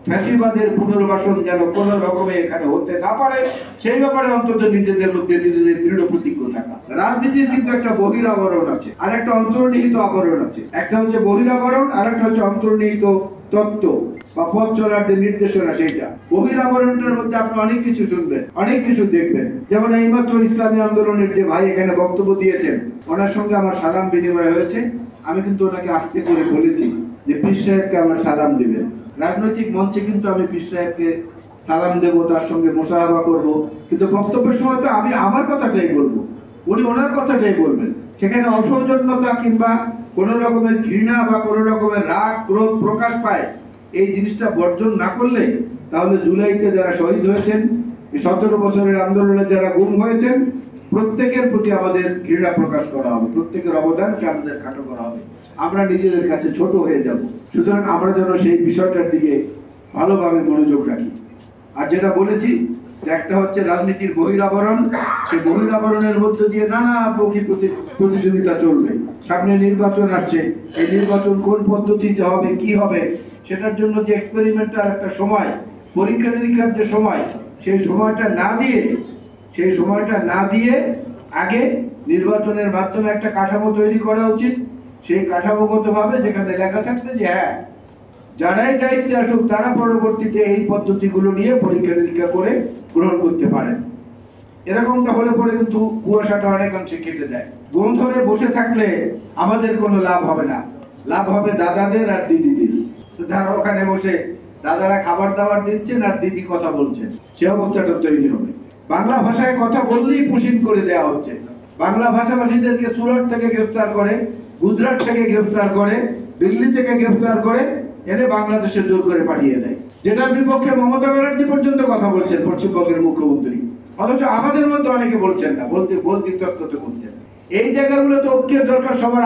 ফ্যাসিবাদের পুনর্বাসন যেন কোন রকমে এখানে হতে না পারে সেই ব্যাপারে অন্তত নিজেদের মধ্যে নিজেদের দৃঢ় প্রতিজ্ঞ থাকা। রাজনীতির কিন্তু একটা বহিরাবরণ আছে আর একটা অন্তর্নিহিত আবরণ আছে। একটা হচ্ছে বহিরাবরণ আর একটা হচ্ছে অন্তর্নিহিত তত্ত্ব বা পথ চলার যে নির্দেশনা। সেইটা বহিরাবরণটার মধ্যে আপনি অনেক কিছু শুনবেন, অনেক কিছু দেখবেন। যেমন এইমাত্র ইসলামী আন্দোলনের যে ভাই এখানে বক্তব্য দিয়েছেন, ওনার সঙ্গে আমার সালাম বিনিময় হয়েছে। আমি কিন্তু ওনাকে আস্তে করে বলেছি যে পীর সাহেবকে আমার সালাম দিবেন। রাজনৈতিক মঞ্চে কিন্তু আমি পীর সাহেবকে সালাম দেবো, তার সঙ্গে মোসাহাবা করব, কিন্তু বক্তব্যের সময় তো আমি আমার কথাটাই বলবো, উনি ওনার কথাটাই বলবেন। সেখানে অসৌজন্যতা কিংবা কোন রকমের ঘৃণা বা কোন রকমের রাগ ক্রোধ প্রকাশ পায়, এই জিনিসটা বর্জন না করলে তাহলে জুলাইতে যারা শহীদ হয়েছেন, 17 বছরের আন্দোলনে যারা গুম হয়েছেন, প্রত্যেকের প্রতি আমাদের ঘৃণা প্রকাশ করা হবে, প্রত্যেকের অবদানকে আমাদের খাটো করা হবে। আমরা নিজেদের কাছে ছোট হয়ে যাব। সুতরাং আমরা যেন সেই বিষয়টার দিকে ভালোভাবে মনোযোগ রাখি। আর যেটা বলেছি, একটা হচ্ছে রাজনীতির বহিরাবরণ, সেই বহিরাবরণের মধ্যে দিয়ে নানা প্রতিযোগিতা চলবে। সামনে নির্বাচন আসছে, এই নির্বাচন কোন পদ্ধতিতে হবে, কি হবে, সেটার জন্য যে এক্সপেরিমেন্টাল একটা সময়, পরীক্ষা নিরীক্ষার যে সময়, সেই সময়টা না দিয়ে আগে নির্বাচনের মাধ্যমে একটা কাঠামো তৈরি করা উচিত। সেই কাঠামোগতভাবে যেখানে লেখা থাকবে যে হ্যাঁ, যারাই দায়িত্বে আসুক তারা পরবর্তীতে এই পদ্ধতিগুলো নিয়ে পরীক্ষা নিরীক্ষা করে গ্রহণ করতে পারেন। এরকমটা হলে পরে কিন্তু কুয়াশাটা অনেকাংশে কেটে যায়। ঘুম ধরে বসে থাকলে আমাদের কোনো লাভ হবে না, লাভ হবে দাদাদের আর দিদিদের। যারা ওখানে বসে দাদারা খাবার দাবার দিচ্ছেন আর দিদি কথা বলছেন, সে অবস্থাটা তৈরি হবে। বাংলা ভাষায় কথা বললেই পুশিং করে দেওয়া হচ্ছে। বাংলা ভাষাভাষীদেরকে সুরাট থেকে গ্রেফতার করে, গুজরাট থেকে গ্রেফতার করে, দিল্লি থেকে গ্রেফতার করে এনে বাংলাদেশে জোর করে পাঠিয়ে দেয়, যেটার বিপক্ষে মমতা ব্যানার্জি পর্যন্ত কথা বলছেন, পশ্চিমবঙ্গের মুখ্যমন্ত্রী। অথচ আমাদের মধ্যে অনেকে বলছেন না, বলতে তত্ত্বতে বলছেন। এই জায়গাগুলোতে ঐক্যের দরকার। সবার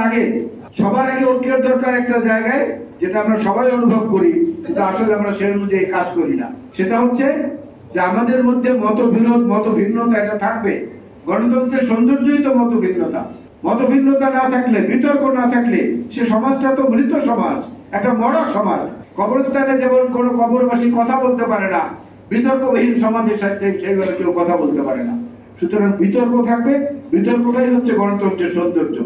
আগে ঐক্যের দরকার একটা জায়গায়, যেটা আমরা সবাই অনুভব করি কিন্তু আসলে আমরা সেই অনুযায়ী কাজ করি না। সেটা হচ্ছে যে আমাদের মধ্যে মতভিন্নতা এটা থাকবে। গণতন্ত্রের সৌন্দর্যই তো মতভিন্নতা না থাকলে, বিতর্ক না থাকলে সে সমাজটা তো মৃত সমাজ, একটা মরা সমাজ। কবরস্থানে যেমন কোনো কবরবাসী কথা বলতে পারে না, বিতর্কবিহীন সমাজের সাথে সেইভাবে কেউ কথা বলতে পারে না। সুতরাং বিতর্ক থাকবে, বিতর্কটাই হচ্ছে গণতন্ত্রের সৌন্দর্য।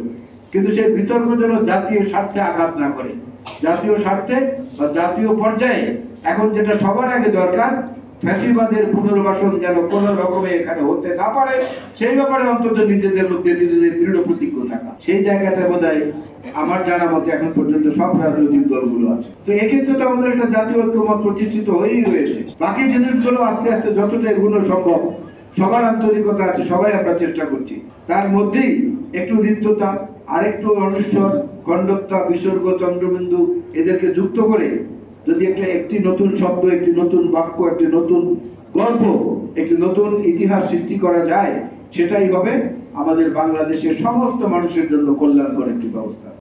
কিন্তু সেই বিতর্ক যেন জাতীয় স্বার্থে আঘাত না করে। জাতীয় স্বার্থে বা জাতীয় পর্যায়ে এখন যেটা সবার আগে দরকার, ফ্যাসিবাদের পুনর্বাসন যেন কোন রকমে এখানে হতে না পারে সেই ব্যাপারে অন্তত নিজেদের মধ্যে নিজেদের দৃঢ় প্রতিজ্ঞ থাকা। সেই জায়গাটা বোধহয় আমার জানা মতে এখন পর্যন্ত সব রাজনৈতিক দলগুলো আছে। তো এক্ষেত্রে তো আমাদের একটা জাতীয় ঐক্যমত প্রতিষ্ঠিত হয়েই রয়েছে। বাকি জিনিসগুলো আস্তে আস্তে যতটা এগুলো সম্ভব, সবার আন্তরিকতা আছে, সবাই আমরা চেষ্টা করছি। তার মধ্যেই একটু হৃদ্যতা, আরেকটু অনিশ্বর, খণ্ডতা, বিসর্গ, চন্দ্রবিন্দু এদেরকে যুক্ত করে যদি একটি নতুন শব্দ, একটি নতুন বাক্য, একটি নতুন গল্প, একটি নতুন ইতিহাস সৃষ্টি করা যায়, সেটাই হবে আমাদের বাংলাদেশের সমস্ত মানুষের জন্য কল্যাণকর একটি ব্যবস্থা।